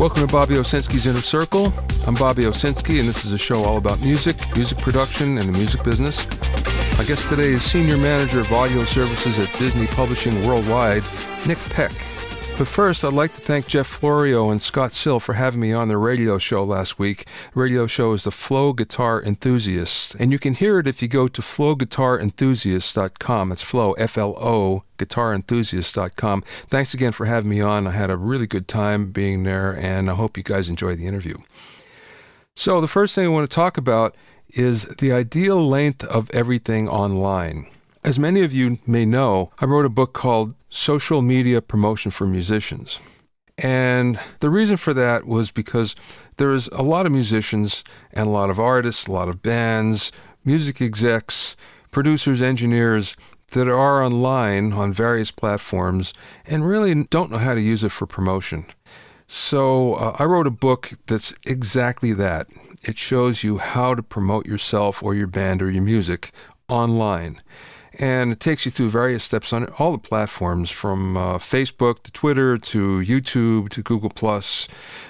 Welcome to Bobby Owsinski's Inner Circle. I'm Bobby Owsinski, and this is a show all about music production, and the music business. My guest today is Senior Manager of Audio Services at Disney Publishing Worldwide, Nick Peck. But first, I'd like to thank Jeff Florio and Scott Sill for having me on their radio show last week. The radio show is The Flow Guitar Enthusiasts, and you can hear it if you go to flowguitarenthusiasts.com. It's Flow, F-L-O, guitarenthusiasts.com. Thanks again for having me on. I had a really good time being there, and I hope you guys enjoy the interview. So the first thing I want to talk about is the ideal length of everything online. As many of you may know, I wrote a book called Social Media Promotion for Musicians. And the reason for that was because there's a lot of musicians and a lot of artists, a lot of bands, music execs, producers, engineers that are online on various platforms and really don't know how to use it for promotion. So I wrote a book that's exactly that. It shows you how to promote yourself or your band or your music online. And it takes you through various steps on all the platforms, from Facebook to Twitter to YouTube to Google+,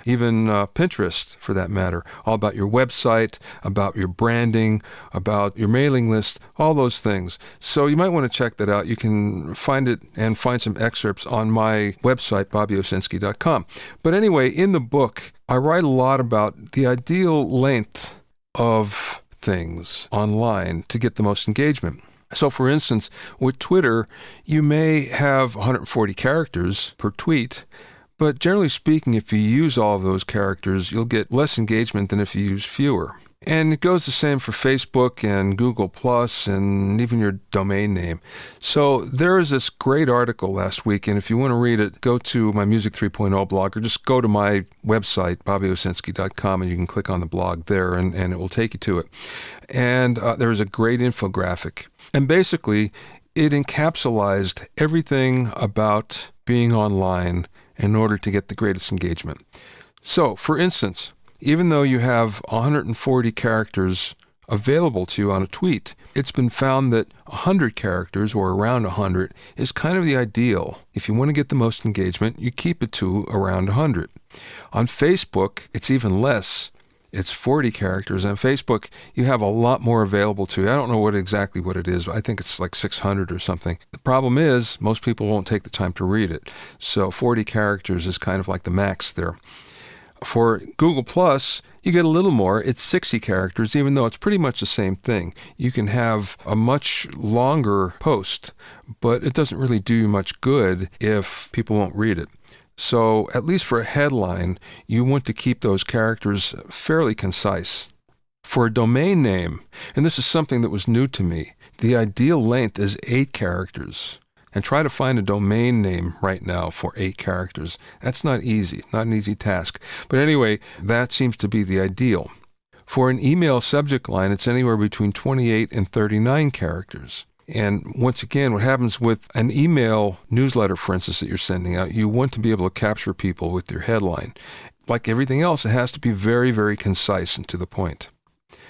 even Pinterest for that matter. All about your website, about your branding, about your mailing list, all those things. So you might want to check that out. You can find it and find some excerpts on my website, bobbyowsinski.com. But anyway, in the book, I write a lot about the ideal length of things online to get the most engagement. So, for instance, with Twitter, you may have 140 characters per tweet, but generally speaking, if you use all of those characters, you'll get less engagement than if you use fewer. And it goes the same for Facebook and Google+, and even your domain name. So there is this great article last week, and if you want to read it, go to my Music 3.0 blog, or just go to my website, bobbyowsinski.com, and you can click on the blog there, and it will take you to it. And there is a great infographic. And basically, it encapsulated everything about being online in order to get the greatest engagement. So, for instance, even though you have 140 characters available to you on a tweet, it's been found that 100 characters, or around 100, is kind of the ideal. If you want to get the most engagement, you keep it to around 100. On Facebook, it's even less. It's 40 characters. On Facebook, you have a lot more available to you. I don't know exactly what it is, but I think it's like 600 or something. The problem is, most people won't take the time to read it. So 40 characters is kind of like the max there. For Google+, you get a little more. It's 60 characters, even though it's pretty much the same thing. You can have a much longer post, but it doesn't really do you much good if people won't read it. So, at least for a headline, you want to keep those characters fairly concise. For a domain name, and this is something that was new to me, the ideal length is 8 characters. And try to find a domain name right now for 8 characters. That's not easy, not an easy task. But anyway, that seems to be the ideal. For an email subject line, it's anywhere between 28 and 39 characters. And once again, what happens with an email newsletter, for instance, that you're sending out, you want to be able to capture people with your headline. Like everything else, it has to be very, very concise and to the point.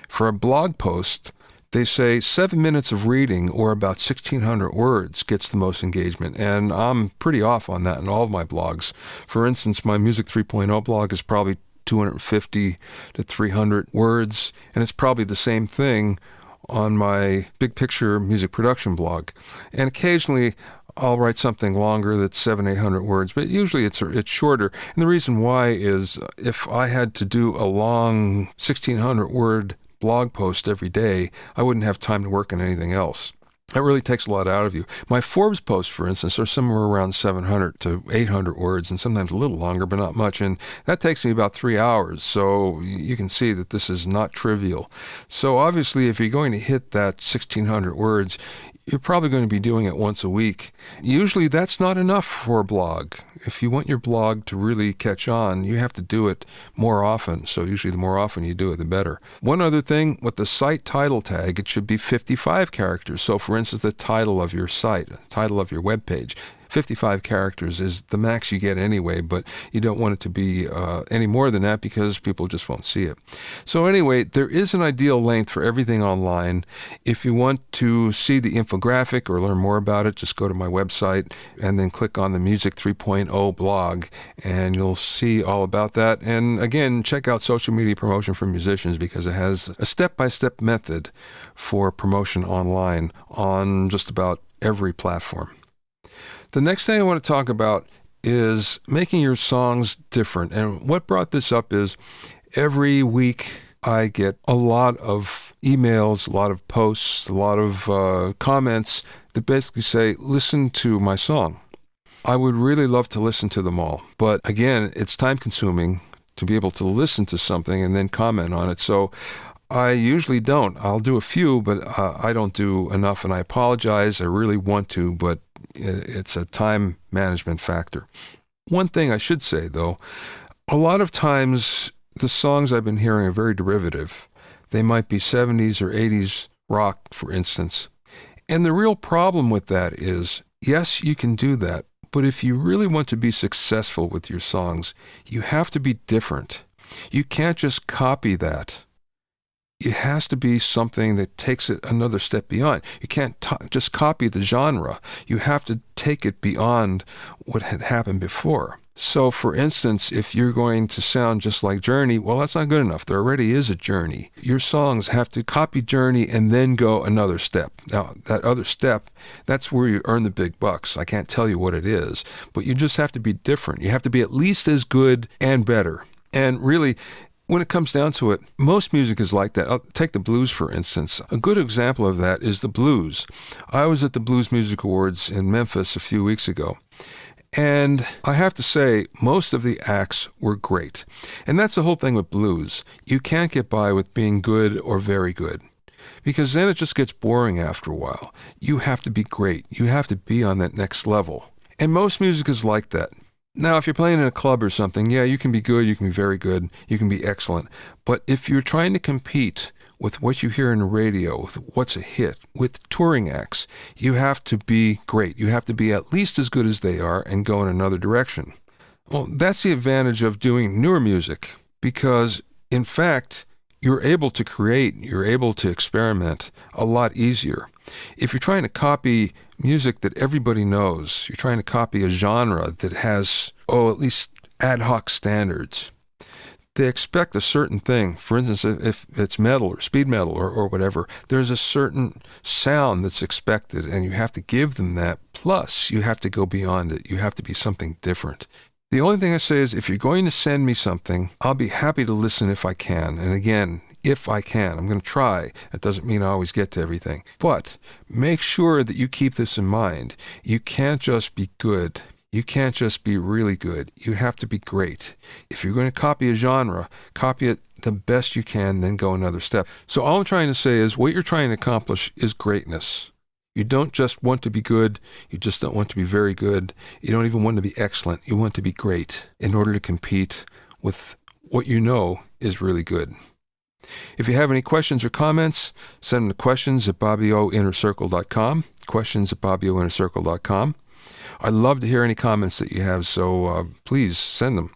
For a blog post, they say 7 minutes of reading, or about 1,600 words, gets the most engagement. And I'm pretty off on that in all of my blogs. For instance, my Music 3.0 blog is probably 250 to 300 words, and it's probably the same thing on my big picture music production blog. And occasionally I'll write something longer that's 700-800 words, but usually it's shorter. And the reason why is if I had to do a long 1,600 word blog post every day, I wouldn't have time to work on anything else. That really takes a lot out of you. My Forbes posts, for instance, are somewhere around 700 to 800 words, and sometimes a little longer, but not much. And that takes me about 3 hours. So you can see that this is not trivial. So obviously, if you're going to hit that 1,600 words, you're probably going to be doing it once a week. Usually that's not enough for a blog. If you want your blog to really catch on, you have to do it more often. So usually the more often you do it, the better. One other thing, with the site title tag, it should be 55 characters. So for instance, the title of your site, the title of your web page, 55 characters is the max you get anyway, but you don't want it to be any more than that because people just won't see it. So anyway, there is an ideal length for everything online. If you want to see the infographic or learn more about it, just go to my website and then click on the Music 3.0 blog, and you'll see all about that. And again, check out Social Media Promotion for Musicians because it has a step-by-step method for promotion online on just about every platform. The next thing I want to talk about is making your songs different. And what brought this up is every week I get a lot of emails, a lot of posts, a lot of comments that basically say, listen to my song. I would really love to listen to them all. But again, it's time consuming to be able to listen to something and then comment on it. So I usually don't. I'll do a few, but I don't do enough, and I apologize. I really want to, but it's a time management factor. One thing I should say, though, a lot of times the songs I've been hearing are very derivative. They might be 70s or 80s rock, for instance. And the real problem with that is, yes, you can do that, but if you really want to be successful with your songs, you have to be different. You can't just copy that. It has to be something that takes it another step beyond. You can't just copy the genre. You have to take it beyond what had happened before. So, for instance, if you're going to sound just like Journey, well, that's not good enough. There already is a Journey. Your songs have to copy Journey and then go another step. Now, that other step, that's where you earn the big bucks. I can't tell you what it is, but you just have to be different. You have to be at least as good and better. And really, when it comes down to it, most music is like that. I'll take the blues, for instance. A good example of that is the blues. I was at the Blues Music Awards in Memphis a few weeks ago. And I have to say, most of the acts were great. And that's the whole thing with blues. You can't get by with being good or very good, because then it just gets boring after a while. You have to be great. You have to be on that next level. And most music is like that. Now, if you're playing in a club or something, yeah, you can be good, you can be very good, you can be excellent. But if you're trying to compete with what you hear in the radio, with what's a hit, with touring acts, you have to be great. You have to be at least as good as they are and go in another direction. Well, that's the advantage of doing newer music, because, in fact, you're able to create, you're able to experiment a lot easier. If you're trying to copy music that everybody knows, you're trying to copy a genre that has, at least ad hoc standards. They expect a certain thing. For instance, if it's metal or speed metal or whatever, there's a certain sound that's expected, and you have to give them that. Plus, you have to go beyond it. You have to be something different. The only thing I say is, if you're going to send me something, I'll be happy to listen if I can. And again, if I can. I'm going to try. That doesn't mean I always get to everything. But make sure that you keep this in mind. You can't just be good. You can't just be really good. You have to be great. If you're going to copy a genre, copy it the best you can, then go another step. So all I'm trying to say is, what you're trying to accomplish is greatness. You don't just want to be good. You just don't want to be very good. You don't even want to be excellent. You want to be great in order to compete with what you know is really good. If you have any questions or comments, send them to questions@bobbyoinnercircle.com, questions@bobbyoinnercircle.com. I'd love to hear any comments that you have, so please send them.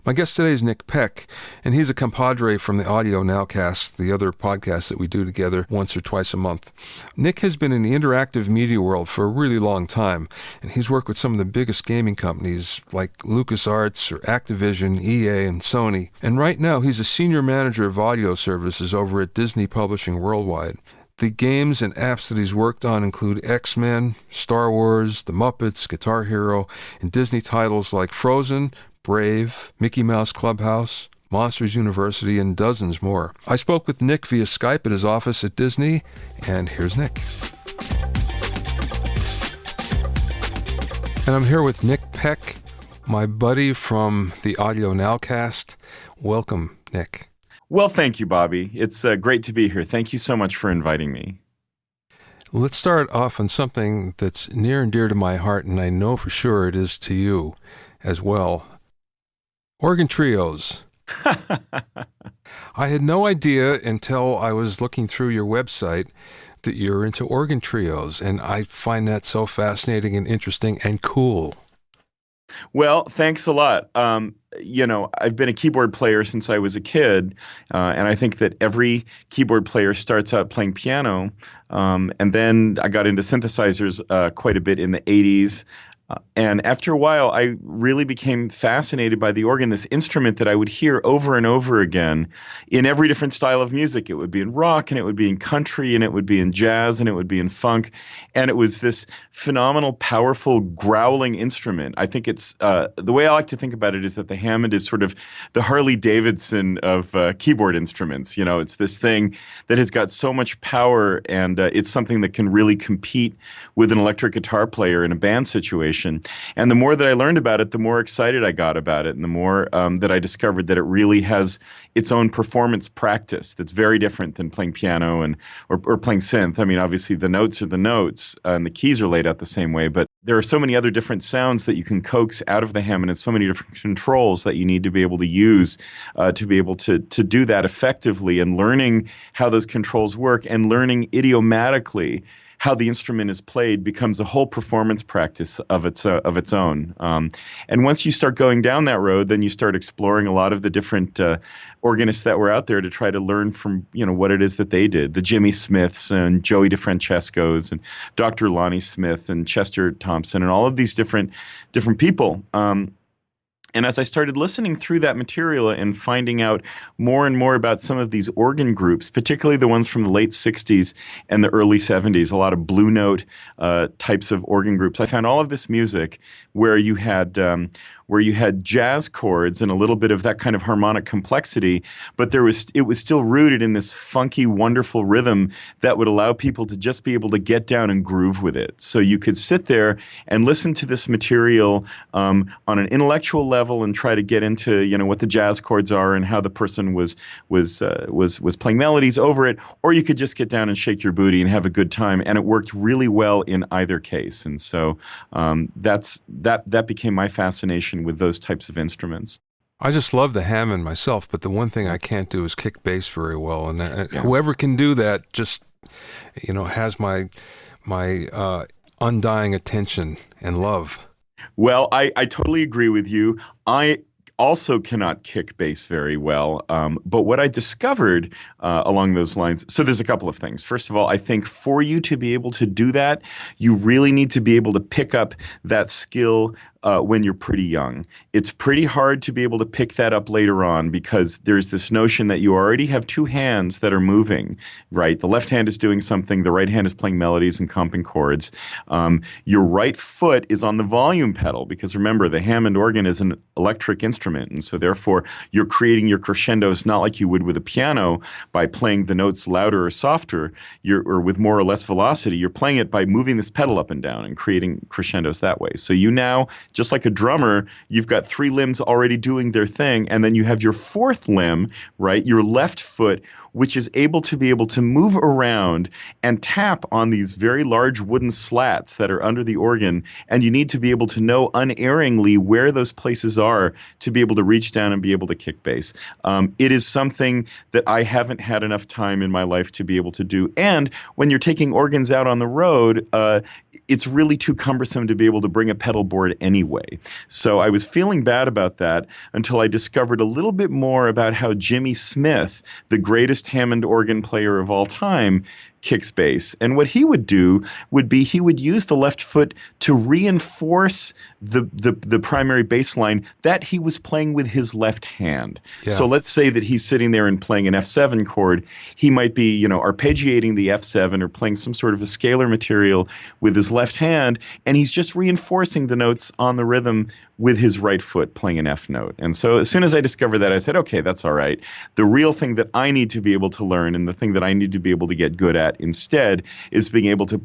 My guest today is Nick Peck, and he's a compadre from the Audio Nowcast, the other podcast that we do together once or twice a month. Nick has been in the interactive media world for a really long time, and he's worked with some of the biggest gaming companies like LucasArts or Activision, EA, and Sony. And right now, he's a senior manager of audio services over at Disney Publishing Worldwide. The games and apps that he's worked on include X-Men, Star Wars, The Muppets, Guitar Hero, and Disney titles like Frozen, Brave, Mickey Mouse Clubhouse, Monsters University, and dozens more. I spoke with Nick via Skype at his office at Disney, and here's Nick. And I'm here with Nick Peck, my buddy from the Audio Nowcast. Welcome, Nick. Well, thank you, Bobby. It's great to be here. Thank you so much for inviting me. Let's start off on something that's near and dear to my heart, and I know for sure it is to you as well. Organ trios. I had no idea until I was looking through your website that you're into organ trios, and I find that so fascinating and interesting and cool. Well, thanks a lot. I've been a keyboard player since I was a kid, and I think that every keyboard player starts out playing piano. And then I got into synthesizers quite a bit in the 80s. And after a while, I really became fascinated by the organ, this instrument that I would hear over and over again in every different style of music. It would be in rock, and it would be in country, and it would be in jazz, and it would be in funk. And it was this phenomenal, powerful, growling instrument. I think it's the way I like to think about it is that the Hammond is sort of the Harley Davidson of keyboard instruments. You know, it's this thing that has got so much power, and it's something that can really compete with an electric guitar player in a band situation. And the more that I learned about it, the more excited I got about it, and the more that I discovered that it really has its own performance practice that's very different than playing piano or playing synth. I mean, obviously the notes are the notes, and the keys are laid out the same way, but there are so many other different sounds that you can coax out of the Hammond, and so many different controls that you need to be able to use to be able to do that effectively. And learning how those controls work and learning idiomatically how the instrument is played becomes a whole performance practice of its own. And once you start going down that road, then you start exploring a lot of the different organists that were out there to try to learn from what it is that they did. The Jimmy Smiths and Joey DeFrancescos and Dr. Lonnie Smith and Chester Thompson and all of these different people. And as I started listening through that material and finding out more and more about some of these organ groups, particularly the ones from the late 60s and the early 70s, a lot of blue note types of organ groups, I found all of this music where you had jazz chords and a little bit of that kind of harmonic complexity, but it was still rooted in this funky, wonderful rhythm that would allow people to just be able to get down and groove with it. So you could sit there and listen to this material on an intellectual level and try to get into what the jazz chords are and how the person was playing melodies over it, or you could just get down and shake your booty and have a good time, and it worked really well in either case. And so that became my fascination with those types of instruments. I just love the Hammond myself, but the one thing I can't do is kick bass very well. And whoever can do that just, has my undying attention and love. Well, I totally agree with you. I also cannot kick bass very well. But what I discovered along those lines, so there's a couple of things. First of all, I think for you to be able to do that, you really need to be able to pick up that skill when you're pretty young. It's pretty hard to be able to pick that up later on because there's this notion that you already have two hands that are moving, right? The left hand is doing something, the right hand is playing melodies and comping chords. Your right foot is on the volume pedal because remember, the Hammond organ is an electric instrument, and so therefore you're creating your crescendos not like you would with a piano by playing the notes louder or softer, or with more or less velocity. You're playing it by moving this pedal up and down and creating crescendos that way. So you now, just like a drummer, you've got three limbs already doing their thing, and then you have your fourth limb, right, your left foot, which is able to move around and tap on these very large wooden slats that are under the organ, and you need to be able to know unerringly where those places are to be able to reach down and be able to kick bass. It is something that I haven't had enough time in my life to be able to do, and when you're taking organs out on the road, it's really too cumbersome to be able to bring a pedal board anyway. So I was feeling bad about that until I discovered a little bit more about how Jimmy Smith, the greatest Hammond organ player of all time, kicks bass. And what he would do would be he would use the left foot to reinforce the primary bass line that he was playing with his left hand. Yeah. So let's say that he's sitting there and playing an F7 chord. He might be, arpeggiating the F7 or playing some sort of a scalar material with his left hand, and he's just reinforcing the notes on the rhythm with his right foot playing an F note. And so as soon as I discovered that, I said, okay, that's all right. The real thing that I need to be able to learn and the thing that I need to be able to get good at instead is being able to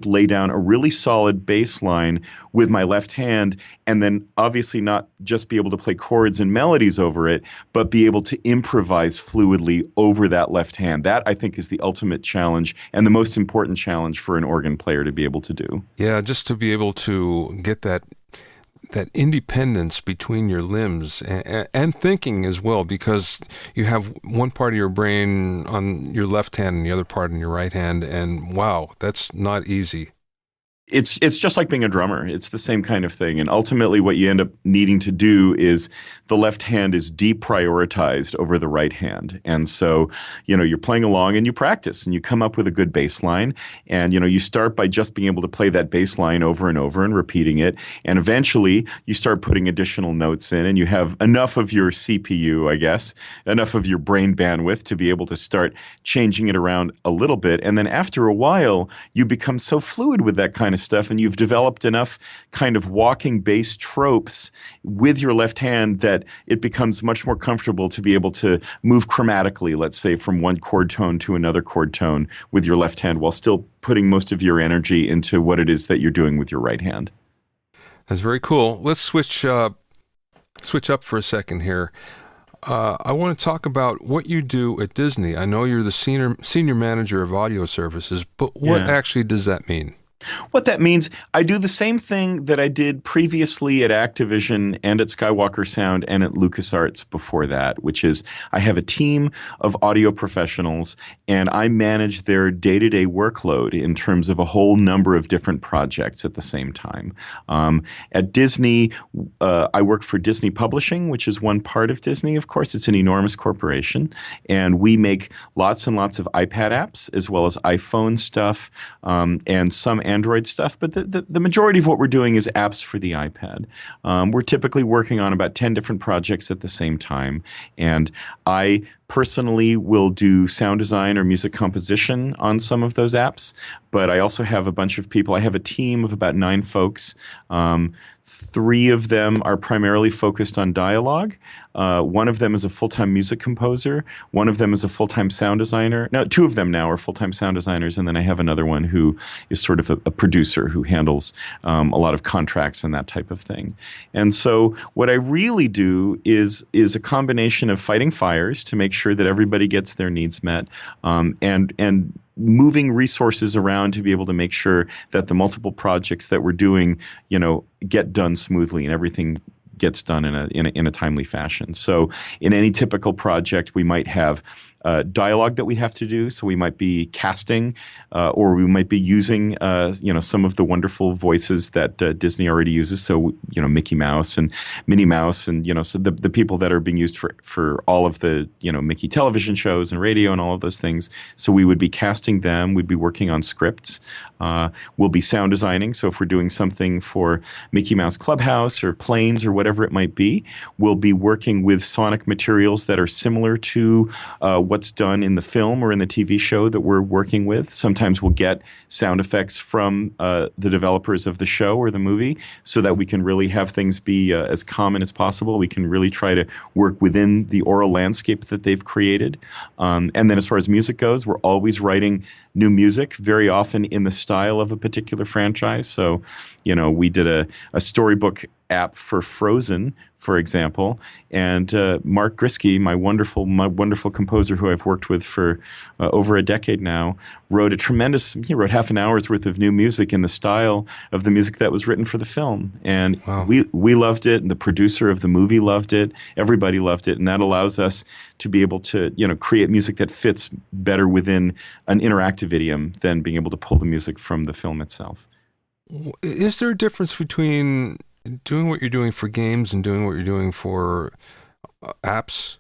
lay down a really solid bass line with my left hand, and then obviously not just be able to play chords and melodies over it, but be able to improvise fluidly over that left hand. That, I think, is the ultimate challenge and the most important challenge for an organ player to be able to do. Yeah, just to be able to get that independence between your limbs and thinking as well, because you have one part of your brain on your left hand and the other part in your right hand, and wow, that's not easy. It's just like being a drummer. It's the same kind of thing. And ultimately, what you end up needing to do is the left hand is deprioritized over the right hand. And so, you're playing along and you practice and you come up with a good bass line. And, you start by just being able to play that bass line over and over and repeating it. And eventually, you start putting additional notes in and you have enough of your CPU, I guess, enough of your brain bandwidth to be able to start changing it around a little bit. And then after a while, you become so fluid with that kind of stuff, and you've developed enough kind of walking bass tropes with your left hand that it becomes much more comfortable to be able to move chromatically, let's say, from one chord tone to another chord tone with your left hand while still putting most of your energy into what it is that you're doing with your right hand. That's very cool. Let's switch up for a second here. I want to talk about what you do at Disney. I know you're the senior manager of audio services, but what actually does that mean? What that means, I do the same thing that I did previously at Activision and at Skywalker Sound and at LucasArts before that, which is I have a team of audio professionals and I manage their day-to-day workload in terms of a whole number of different projects at the same time. At Disney, I work for Disney Publishing, which is one part of Disney. Of course, it's an enormous corporation, and we make lots and lots of iPad apps as well as iPhone stuff and some Android stuff, but the majority of what we're doing is apps for the iPad. We're typically working on about 10 different projects at the same time, and I personally will do sound design or music composition on some of those apps, but I also have a bunch of people. I have a team of about 9 folks. 3 of them are primarily focused on dialogue. One of them is a full-time music composer. One of them is a full-time sound designer. No, 2 of them now are full-time sound designers, and then I have another one who is sort of a producer who handles a lot of contracts and that type of thing. And so what I really do is a combination of fighting fires to make sure that everybody gets their needs met, and moving resources around to be able to make sure that the multiple projects that we're doing, get done smoothly and everything gets done in a timely fashion. So in any typical project, we might have dialogue that we have to do. So we might be casting, or we might be using, some of the wonderful voices that Disney already uses. So, Mickey Mouse and Minnie Mouse, and so the people that are being used for all of the Mickey television shows and radio and all of those things. So we would be casting them. We'd be working on scripts. We'll be sound designing. So if we're doing something for Mickey Mouse Clubhouse or Planes or whatever it might be, we'll be working with sonic materials that are similar to what's done in the film or in the TV show that we're working with. Sometimes we'll get sound effects from the developers of the show or the movie so that we can really have things be as common as possible. We can really try to work within the aural landscape that they've created. And then as far as music goes, we're always writing new music, very often in the style of a particular franchise. So, we did a storybook app for Frozen, for example, and Mark Grisky, my wonderful composer who I've worked with for over a decade now, he wrote half an hour's worth of new music in the style of the music that was written for the film. And wow. we loved it, and the producer of the movie loved it, everybody loved it, and that allows us to be able to, create music that fits better within an interactive idiom than being able to pull the music from the film itself. Is there a difference between doing what you're doing for games and doing what you're doing for apps?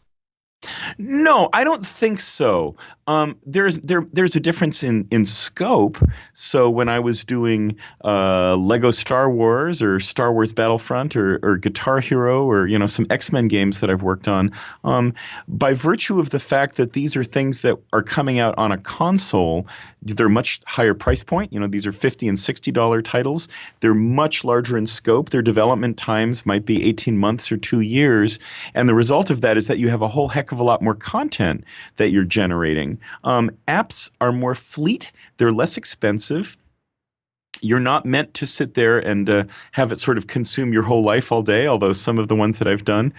No, I don't think so. There's a difference in scope. So when I was doing Lego Star Wars or Star Wars Battlefront or Guitar Hero or some X-Men games that I've worked on, by virtue of the fact that these are things that are coming out on a console, they're much higher price point. These are $50 and $60 titles. They're much larger in scope. Their development times might be 18 months or 2 years, and the result of that is that you have a whole heck of a lot more content that you're generating. Apps are more fleet. They're less expensive. You're not meant to sit there and have it sort of consume your whole life all day, although some of the ones that I've done,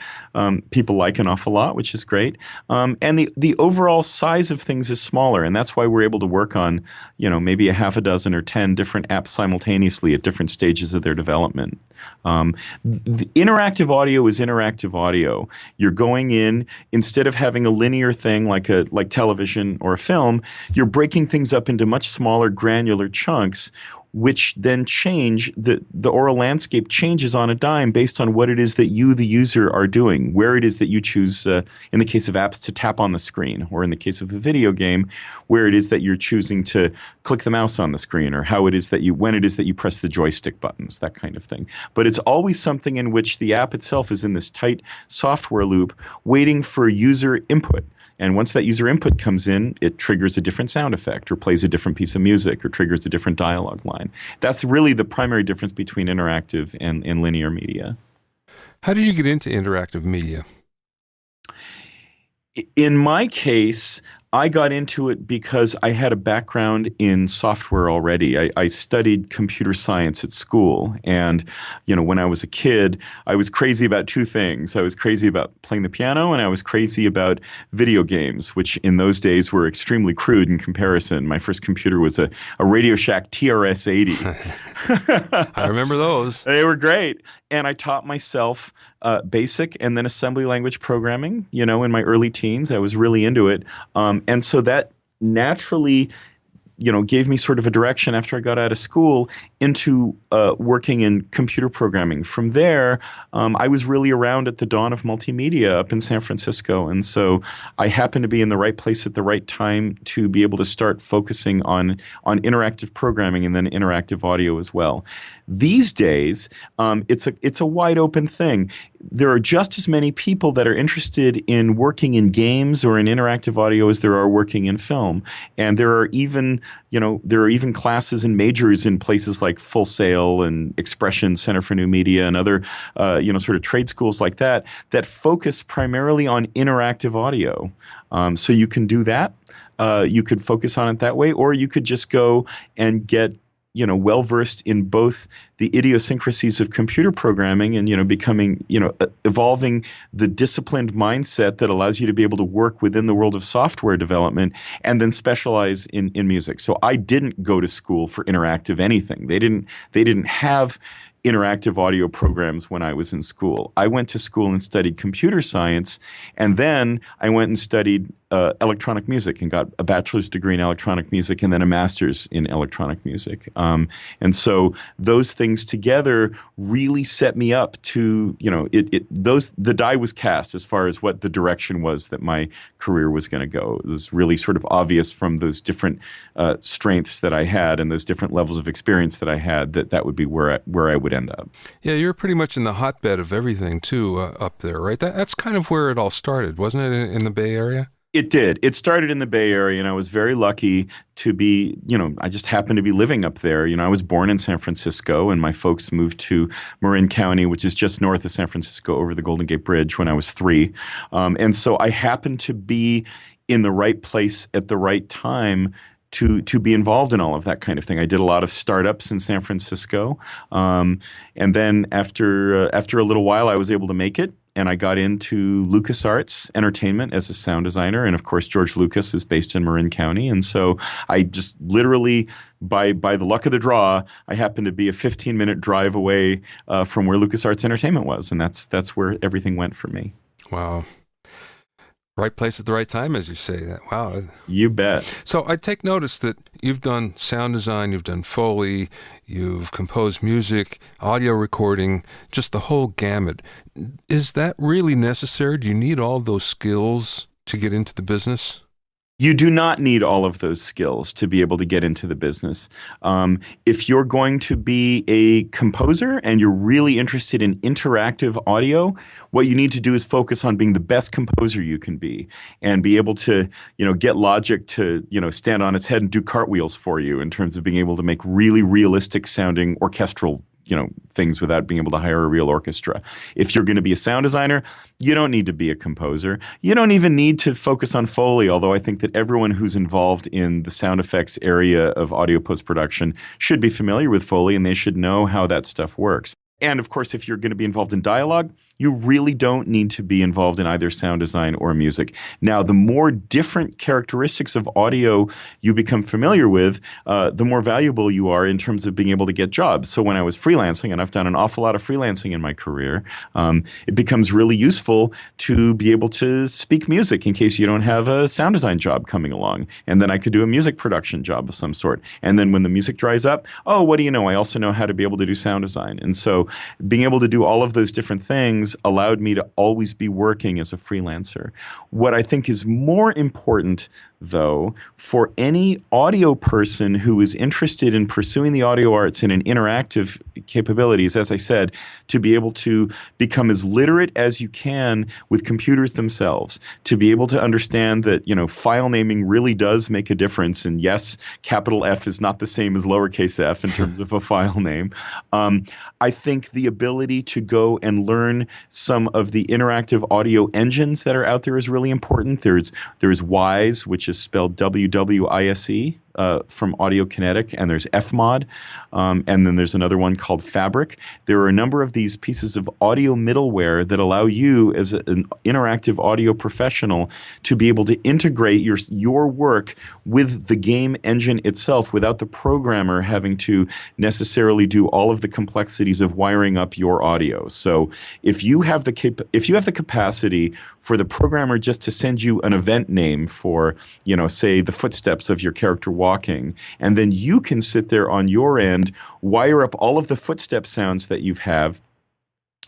people like an awful lot, which is great. And the overall size of things is smaller, and that's why we're able to work on, maybe a half a dozen or 10 different apps simultaneously at different stages of their development. The interactive audio is interactive audio. You're going in, instead of having a linear thing like television or a film, you're breaking things up into much smaller granular chunks, which then change. The oral landscape changes on a dime based on what it is that you, the user, are doing, where it is that you choose, in the case of apps, to tap on the screen, or in the case of a video game, where it is that you're choosing to click the mouse on the screen, or when it is that you press the joystick buttons, that kind of thing. But it's always something in which the app itself is in this tight software loop waiting for user input. And once that user input comes in, it triggers a different sound effect, or plays a different piece of music, or triggers a different dialogue line. That's really the primary difference between interactive and linear media. How did you get into interactive media? In my case, I got into it because I had a background in software already. I studied computer science at school. And, when I was a kid, I was crazy about two things. I was crazy about playing the piano, and I was crazy about video games, which in those days were extremely crude in comparison. My first computer was a Radio Shack TRS-80. I remember those. They were great. And I taught myself basic and then assembly language programming, in my early teens. I was really into it. And so that naturally, gave me sort of a direction after I got out of school into working in computer programming. From there, I was really around at the dawn of multimedia up in San Francisco. And so I happened to be in the right place at the right time to be able to start focusing on interactive programming and then interactive audio as well. These days, it's a wide open thing. There are just as many people that are interested in working in games or in interactive audio as there are working in film. And there are even classes and majors in places like Full Sail and Expression Center for New Media and other sort of trade schools like that focus primarily on interactive audio. So you can do that. You could focus on it that way, or you could just go and get well-versed in both the idiosyncrasies of computer programming and, becoming, evolving the disciplined mindset that allows you to be able to work within the world of software development and then specialize in music. So I didn't go to school for interactive anything. They didn't have interactive audio programs when I was in school. I went to school and studied computer science, and then I went and studied electronic music and got a bachelor's degree in electronic music and then a master's in electronic music. And so those things together really set me up to, the die was cast as far as what the direction was that my career was going to go. It was really sort of obvious from those different strengths that I had and those different levels of experience that I had that would be where I would end up. Yeah, you're pretty much in the hotbed of everything too up there, right? That's kind of where it all started, wasn't it, in the Bay Area? It did. It started in the Bay Area, and I was very lucky to be, I just happened to be living up there. I was born in San Francisco, and my folks moved to Marin County, which is just north of San Francisco over the Golden Gate Bridge when I was 3. And so I happened to be in the right place at the right time to be involved in all of that kind of thing. I did a lot of startups in San Francisco. And then after a little while, I was able to make it. And I got into LucasArts Entertainment as a sound designer. And of course, George Lucas is based in Marin County. And so I just literally, by the luck of the draw, I happened to be a 15-minute drive away from where LucasArts Entertainment was. And that's where everything went for me. Wow. Right place at the right time, as you say. That wow. You bet. So I take notice that you've done sound design, you've done Foley, you've composed music, audio recording, just the whole gamut. Is that really necessary? Do you need all of those skills to get into the business? You do not need all of those skills to be able to get into the business. If you're going to be a composer and you're really interested in interactive audio, what you need to do is focus on being the best composer you can be and be able to, get Logic to, stand on its head and do cartwheels for you in terms of being able to make really realistic sounding orchestral things without being able to hire a real orchestra. If you're going to be a sound designer, you don't need to be a composer. You don't even need to focus on Foley, although I think that everyone who's involved in the sound effects area of audio post-production should be familiar with Foley, and they should know how that stuff works. And of course, if you're going to be involved in dialogue, you really don't need to be involved in either sound design or music. Now, the more different characteristics of audio you become familiar with, the more valuable you are in terms of being able to get jobs. So when I was freelancing, and I've done an awful lot of freelancing in my career, it becomes really useful to be able to speak music in case you don't have a sound design job coming along. And then I could do a music production job of some sort. And then when the music dries up, oh, what do you know? I also know how to be able to do sound design. And so being able to do all of those different things allowed me to always be working as a freelancer. What I think is more important, though, for any audio person who is interested in pursuing the audio arts and in interactive capabilities, as I said, to be able to become as literate as you can with computers themselves, to be able to understand that, file naming really does make a difference. And yes, capital F is not the same as lowercase f in terms of a file name. I think the ability to go and learn some of the interactive audio engines that are out there is really important. There's Wise, which is spelled WWISE, from Audio Kinetic, and there's Fmod, and then there's another one called Fabric. There are a number of these pieces of audio middleware that allow you as an interactive audio professional to be able to integrate your work with the game engine itself without the programmer having to necessarily do all of the complexities of wiring up your audio. So if you have the capacity for the programmer just to send you an event name for, say the footsteps of your character walking, and then you can sit there on your end, wire up all of the footstep sounds that you have,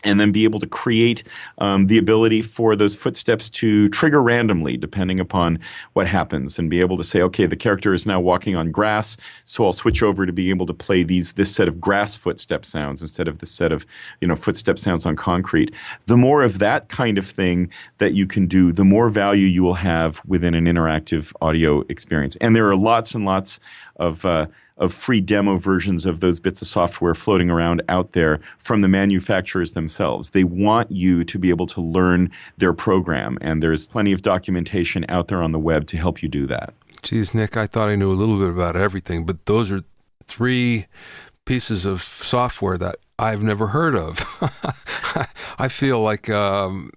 and then be able to create the ability for those footsteps to trigger randomly depending upon what happens, and be able to say, okay, the character is now walking on grass, so I'll switch over to being able to play this set of grass footstep sounds instead of this set of footstep sounds on concrete. The more of that kind of thing that you can do, the more value you will have within an interactive audio experience. And there are lots and lots of free demo versions of those bits of software floating around out there from the manufacturers themselves. They want you to be able to learn their program, and there's plenty of documentation out there on the web to help you do that. Geez, Nick, I thought I knew a little bit about everything, but those are 3 pieces of software that I've never heard of. I feel like I'm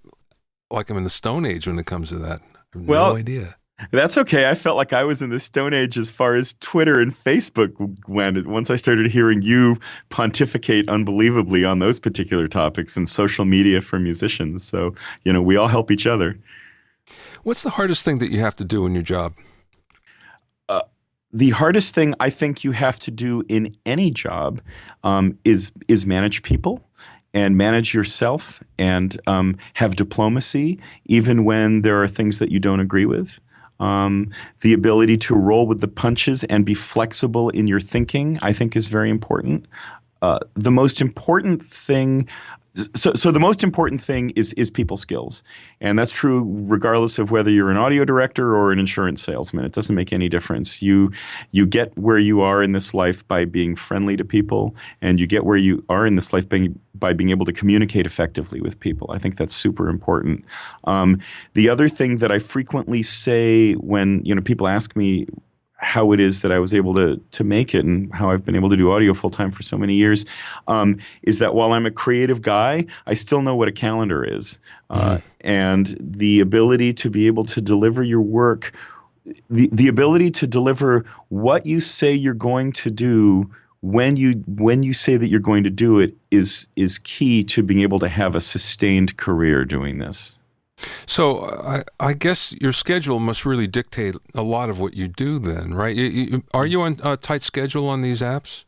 in the Stone Age when it comes to that. I have no idea. That's okay. I felt like I was in the Stone Age as far as Twitter and Facebook went. Once I started hearing you pontificate unbelievably on those particular topics and social media for musicians. So, we all help each other. What's the hardest thing that you have to do in your job? The hardest thing I think you have to do in any job is manage people and manage yourself and have diplomacy, even when there are things that you don't agree with. The ability to roll with the punches and be flexible in your thinking, I think, is very important. The most important thing So the most important thing is people skills. And that's true regardless of whether you're an audio director or an insurance salesman. It doesn't make any difference. You get where you are in this life by being friendly to people, and you get where you are in this life by being able to communicate effectively with people. I think that's super important. The other thing that I frequently say when people ask me how it is that I was able to make it and how I've been able to do audio full time for so many years, is that while I'm a creative guy, I still know what a calendar is. And the ability to be able to deliver your work, the ability to deliver what you say you're going to do when you say that you're going to do it is key to being able to have a sustained career doing this. So I guess your schedule must really dictate a lot of what you do then, right? Are you on a tight schedule on these apps?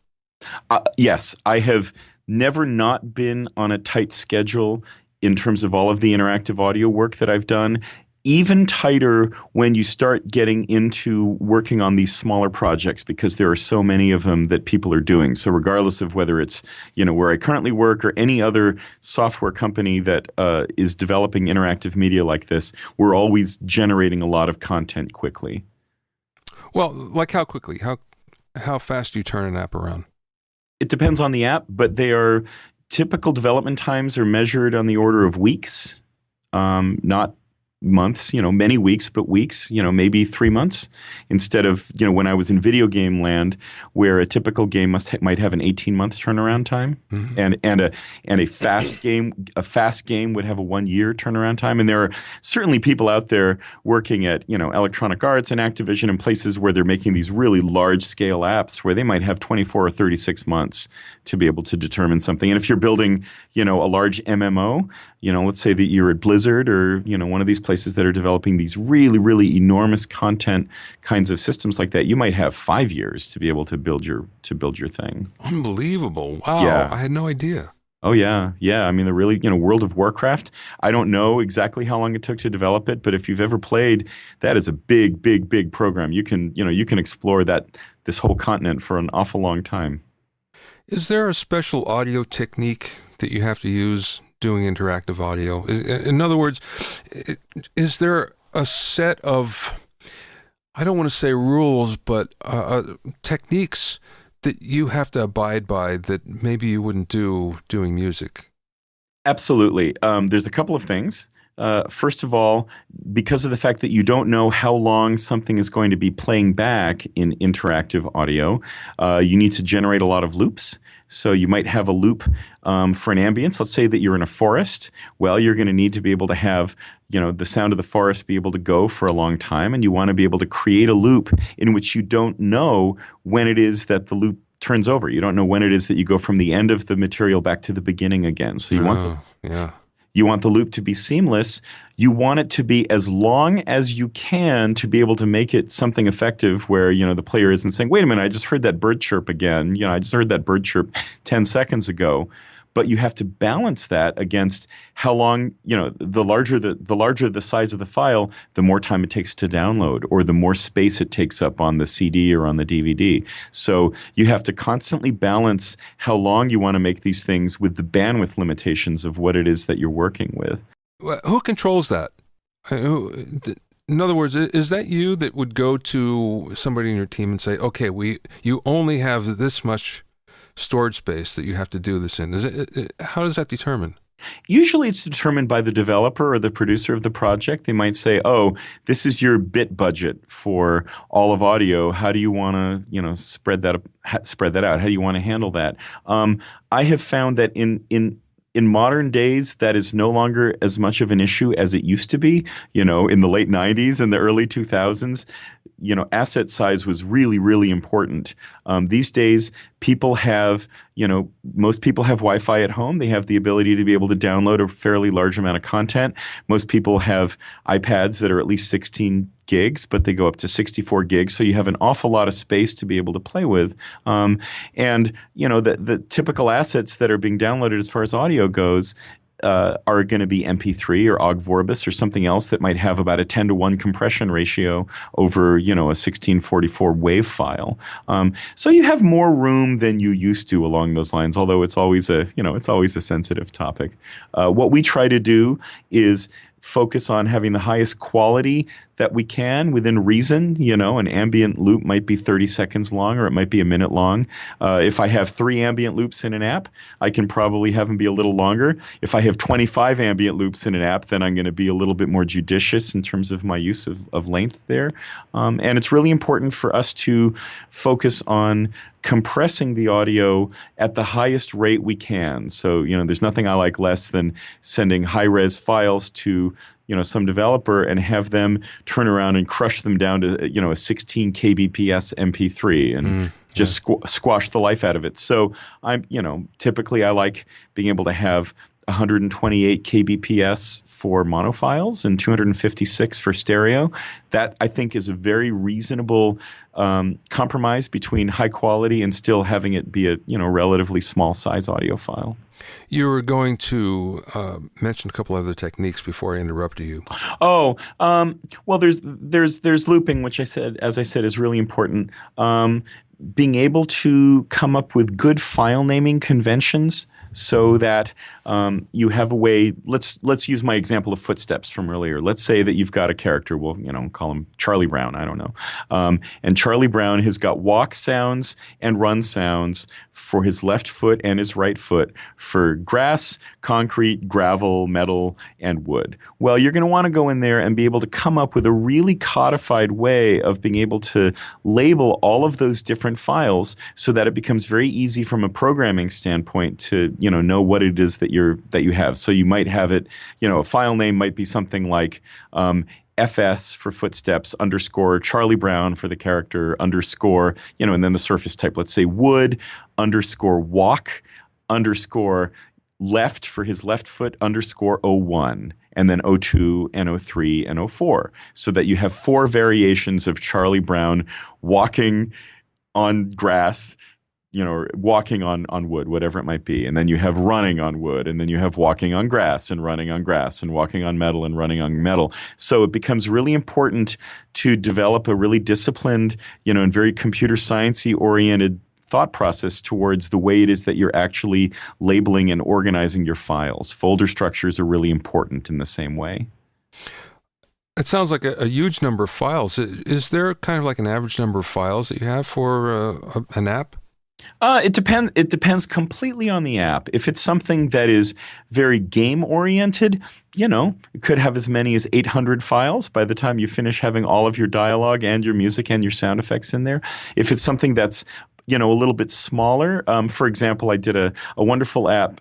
Yes. I have never not been on a tight schedule in terms of all of the interactive audio work that I've done. Even tighter when you start getting into working on these smaller projects, because there are so many of them that people are doing. So regardless of whether it's where I currently work or any other software company that is developing interactive media like this, we're always generating a lot of content quickly. Well, like how quickly? How fast do you turn an app around? It depends on the app, but they are typical development times are measured on the order of weeks, not months, many weeks, but weeks, maybe 3 months instead of, when I was in video game land where a typical game might have an 18-month turnaround time Hmm. and a fast game would have a 1 year turnaround time. And there are certainly people out there working at, Electronic Arts and Activision and places where they're making these really large scale apps where they might have 24 or 36 months to be able to determine something. And if you're building, a large MMO, let's say that you're at Blizzard or, one of these places that are developing these really, really enormous content kinds of systems like that, you might have 5 years to be able to build your thing. Unbelievable. Wow. Yeah. I had no idea. Oh yeah. Yeah. I mean, the really, World of Warcraft, I don't know exactly how long it took to develop it, but if you've ever played, that is a big, big, big program. You can explore this whole continent for an awful long time. Is there a special audio technique that you have to use doing interactive audio? In other words, is there a set of, I don't want to say rules, but techniques that you have to abide by that maybe you wouldn't do doing music? Absolutely. There's a couple of things. First of all, because of the fact that you don't know how long something is going to be playing back in interactive audio, you need to generate a lot of loops. So you might have a loop for an ambience. Let's say that you're in a forest. Well, you're going to need to be able to have, the sound of the forest be able to go for a long time, and you want to be able to create a loop in which you don't know when it is that the loop turns over. You don't know when it is that you go from the end of the material back to the beginning again. So Yeah. you want the loop to be seamless. You want it to be as long as you can to be able to make it something effective where, the player isn't saying, wait a minute, I just heard that bird chirp again. I just heard that bird chirp 10 seconds ago. But you have to balance that against how long, the larger the size of the file, the more time it takes to download or the more space it takes up on the CD or on the DVD. So you have to constantly balance how long you want to make these things with the bandwidth limitations of what it is that you're working with. Well, who controls that? In other words, is that you that would go to somebody in your team and say, okay, you only have this much storage space that you have to do this in? How does that determine? Usually it's determined by the developer or the producer of the project. They might say, oh, this is your bit budget for all of audio. How do you want to, spread that out? How do you want to handle that? I have found that in modern days, that is no longer as much of an issue as it used to be. In the late 90s and the early 2000s, asset size was really, really important. These days, most people have Wi-Fi at home. They have the ability to be able to download a fairly large amount of content. Most people have iPads that are at least 16 gigs, but they go up to 64 gigs. So you have an awful lot of space to be able to play with. The typical assets that are being downloaded as far as audio goes are going to be MP3 or Ogg Vorbis or something else that might have about a 10-to-1 compression ratio over, a 1644 WAV file. So you have more room than you used to along those lines, although it's always a sensitive topic. What we try to do is focus on having the highest quality that we can within reason. An ambient loop might be 30 seconds long or it might be a minute long. If I have 3 ambient loops in an app, I can probably have them be a little longer. If I have 25 ambient loops in an app, then I'm going to be a little bit more judicious in terms of my use of length there. And it's really important for us to focus on compressing the audio at the highest rate we can. So, there's nothing I like less than sending high-res files to some developer and have them turn around and crush them down to, a 16 kbps MP3 and just squash the life out of it. So typically I like being able to have 128 kbps for mono files and 256 for stereo. That, I think, is a very reasonable compromise between high quality and still having it be a relatively small size audio file. You were going to mention a couple other techniques before I interrupted you. Oh, well, there's looping, which as I said, is really important. being able to come up with good file naming conventions so that you have a way. Let's use my example of footsteps from earlier. Let's say that you've got a character. We'll call him Charlie Brown. I don't know. And Charlie Brown has got walk sounds and run sounds for his left foot and his right foot for grass, concrete, gravel, metal, and wood. Well, you're going to want to go in there and be able to come up with a really codified way of being able to label all of those different files so that it becomes very easy from a programming standpoint to know what it is that you have. So you might have it, a file name might be something like FS for footsteps underscore Charlie Brown for the character underscore, and then the surface type, let's say wood underscore walk underscore left for his left foot underscore O1, and then O2 and O3 and O4, so that you have 4 variations of Charlie Brown walking on grass, or walking on wood, whatever it might be. And then you have running on wood, and then you have walking on grass and running on grass and walking on metal and running on metal. So it becomes really important to develop a really disciplined, and very computer sciencey oriented thought process towards the way it is that you're actually labeling and organizing your files. Folder structures are really important in the same way. It sounds like a huge number of files. Is there kind of like an average number of files that you have for an app? It depends. It depends completely on the app. If it's something that is very game oriented, it could have as many as 800 files by the time you finish having all of your dialogue and your music and your sound effects in there. If it's something that's a little bit smaller, for example, I did a wonderful app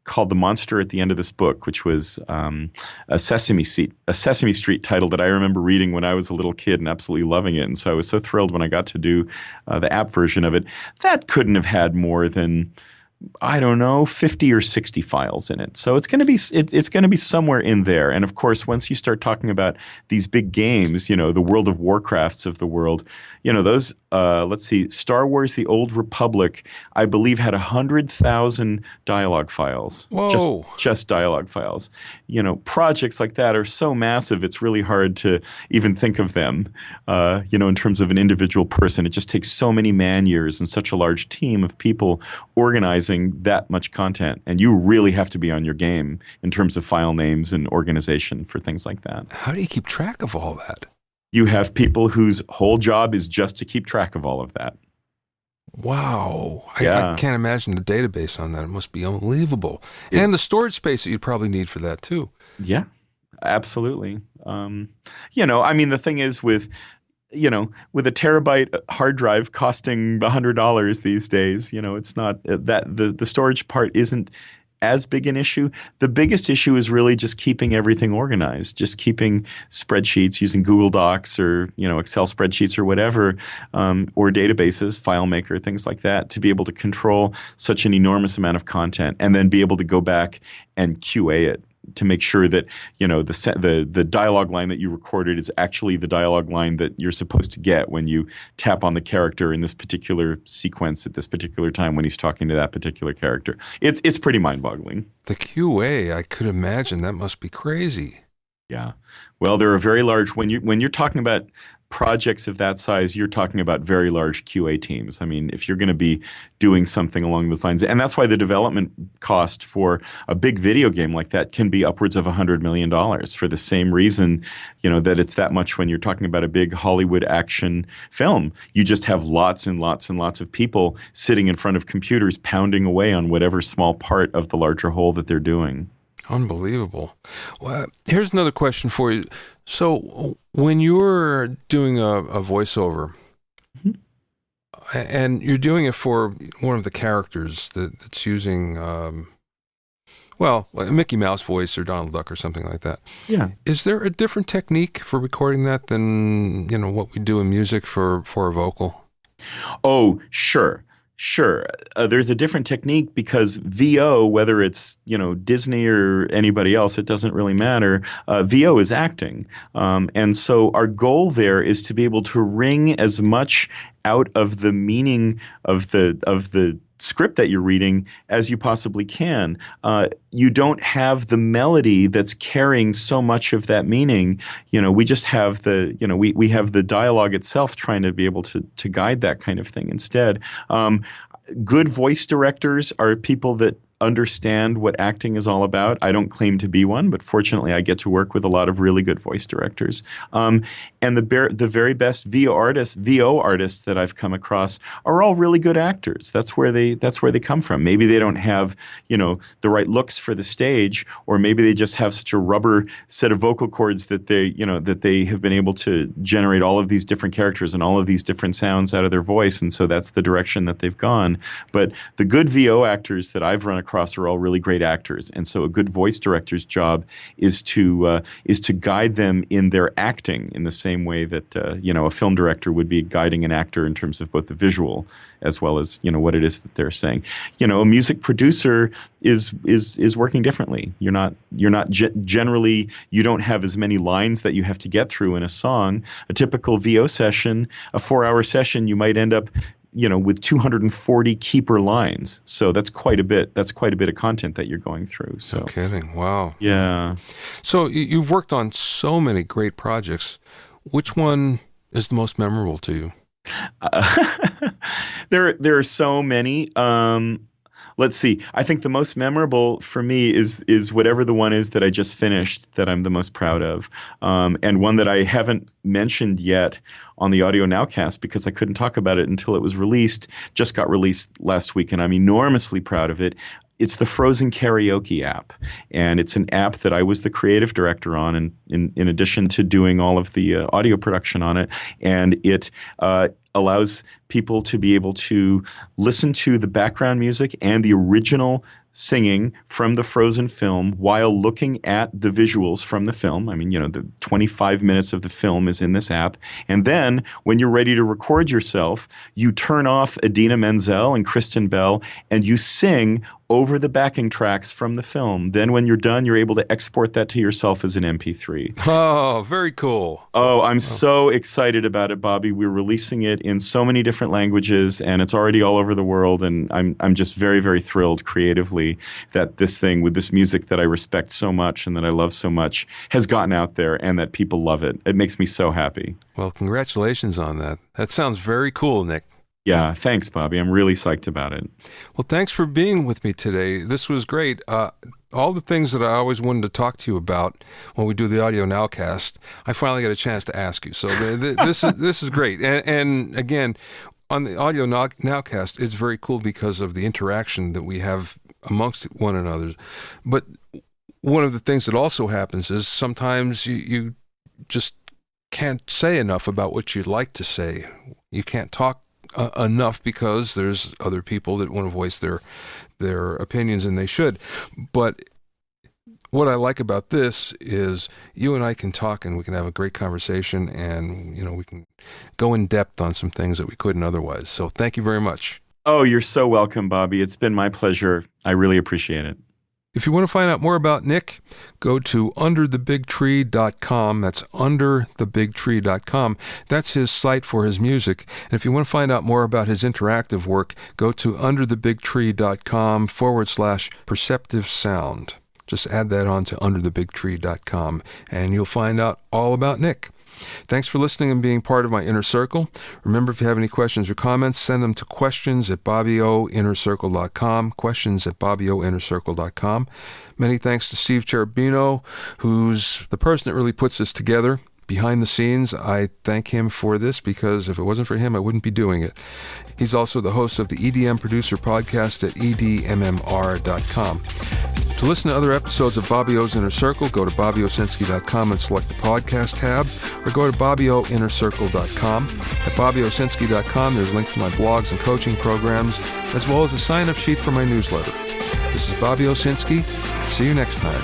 called The Monster at the End of This Book, which was a Sesame Street title that I remember reading when I was a little kid and absolutely loving it. And so I was so thrilled when I got to do the app version of it. That couldn't have had more than, I don't know, 50 or 60 files in it. So it's going to be it's going to be somewhere in there. And of course, once you start talking about these big games, the World of Warcrafts of the world, those let's see, Star Wars: The Old Republic, I believe, had 100,000 dialogue files. Whoa. Just dialogue files. Projects like that are so massive, it's really hard to even think of them, in terms of an individual person. It just takes so many man years and such a large team of people organizing that much content. And you really have to be on your game in terms of file names and organization for things like that. How do you keep track of all that? You have people whose whole job is just to keep track of all of that. Wow. Yeah. I can't imagine the database on that. It must be unbelievable. And the storage space that you'd probably need for that too. Yeah, absolutely. The thing is with a terabyte hard drive costing $100 these days, it's not that the storage part isn't as big an issue. The biggest issue is really just keeping everything organized, just keeping spreadsheets using Google Docs or, Excel spreadsheets or whatever, or databases, FileMaker, things like that, to be able to control such an enormous amount of content and then be able to go back and QA it to make sure that, the dialogue line that you recorded is actually the dialogue line that you're supposed to get when you tap on the character in this particular sequence at this particular time when he's talking to that particular character. It's pretty mind-boggling. The QA, I could imagine that must be crazy. Yeah. Well, there are very large, when you're talking about projects of that size, you're talking about very large QA teams. I mean, if you're going to be doing something along those lines, and that's why the development cost for a big video game like that can be upwards of $100 million for the same reason, that it's that much when you're talking about a big Hollywood action film. You just have lots and lots and lots of people sitting in front of computers pounding away on whatever small part of the larger whole that they're doing. Unbelievable. Well, here's another question for you. So when you're doing a voiceover, mm-hmm. and you're doing it for one of the characters that's using, like a Mickey Mouse voice or Donald Duck or something like that. Yeah. Is there a different technique for recording that than, what we do in music for a vocal? Oh, sure. Sure. There's a different technique because VO, whether it's, Disney or anybody else, it doesn't really matter. VO is acting. And so our goal there is to be able to wring as much out of the meaning of the script that you're reading as you possibly can. You don't have the melody that's carrying so much of that meaning. We just have we have the dialogue itself trying to be able to guide that kind of thing instead. Good voice directors are people that understand what acting is all about. I don't claim to be one, but fortunately I get to work with a lot of really good voice directors. And the very best VO artists that I've come across are all really good actors. That's where they come from. Maybe they don't have, the right looks for the stage, or maybe they just have such a rubber set of vocal cords that they have been able to generate all of these different characters and all of these different sounds out of their voice, and so that's the direction that they've gone. But the good VO actors that I've run across are all really great actors, and so a good voice director's job is to guide them in their acting in the same way that a film director would be guiding an actor in terms of both the visual as well as what it is that they're saying. A music producer is working differently. You're not generally, you don't have as many lines that you have to get through in a song. A typical VO session, a 4-hour session, you might end up with 240 keeper lines. So that's quite a bit. That's quite a bit of content that you're going through. So. No kidding. Wow. Yeah. So you've worked on so many great projects. Which one is the most memorable to you? There are so many. Let's see. I think the most memorable for me is whatever the one is that I just finished that I'm the most proud of, and one that I haven't mentioned yet on the Audio Nowcast because I couldn't talk about it until it was released. Just got released last week, and I'm enormously proud of it. It's the Frozen Karaoke app, and it's an app that I was the creative director on, and in addition to doing all of the audio production on it, and it allows people to be able to listen to the background music and the original singing from the Frozen film while looking at the visuals from the film. I mean, the 25 minutes of the film is in this app. And then when you're ready to record yourself, you turn off Idina Menzel and Kristen Bell and you sing over the backing tracks from the film. Then when you're done, you're able to export that to yourself as an MP3. Oh, very cool. Oh, I'm so excited about it, Bobby. We're releasing it in so many different languages, and it's already all over the world. And I'm just very, very thrilled creatively that this thing with this music that I respect so much and that I love so much has gotten out there and that people love it. It makes me so happy. Well, congratulations on that. That sounds very cool, Nick. Yeah, thanks, Bobby. I'm really psyched about it. Well, thanks for being with me today. This was great. All the things that I always wanted to talk to you about when we do the Audio Nowcast, I finally got a chance to ask you. So this is great. And again, on the Audio Nowcast, it's very cool because of the interaction that we have amongst one another. But one of the things that also happens is sometimes you just can't say enough about what you'd like to say. You can't talk enough because there's other people that want to voice their opinions, and they should. But what I like about this is you and I can talk and we can have a great conversation, and we can go in depth on some things that we couldn't otherwise. So thank you very much. Oh, you're so welcome, Bobby. It's been my pleasure. I really appreciate it. If you want to find out more about Nick, go to underthebigtree.com. That's underthebigtree.com. That's his site for his music. And if you want to find out more about his interactive work, go to underthebigtree.com/perceptive sound. Just add that on to underthebigtree.com, and you'll find out all about Nick. Thanks for listening and being part of my inner circle. Remember, if you have any questions or comments, send them to questions@bobbyoinnercircle.com, questions@bobbyoinnercircle.com. Many thanks to Steve Cherubino, who's the person that really puts this together. Behind the scenes, I thank him for this because if it wasn't for him, I wouldn't be doing it. He's also the host of the EDM Producer Podcast at edmmr.com. To listen to other episodes of Bobby O's Inner Circle, go to bobbyowsinski.com and select the podcast tab, or go to bobbyoinnercircle.com. At bobbyowsinski.com, there's links to my blogs and coaching programs, as well as a sign-up sheet for my newsletter. This is Bobby Owsinski. See you next time.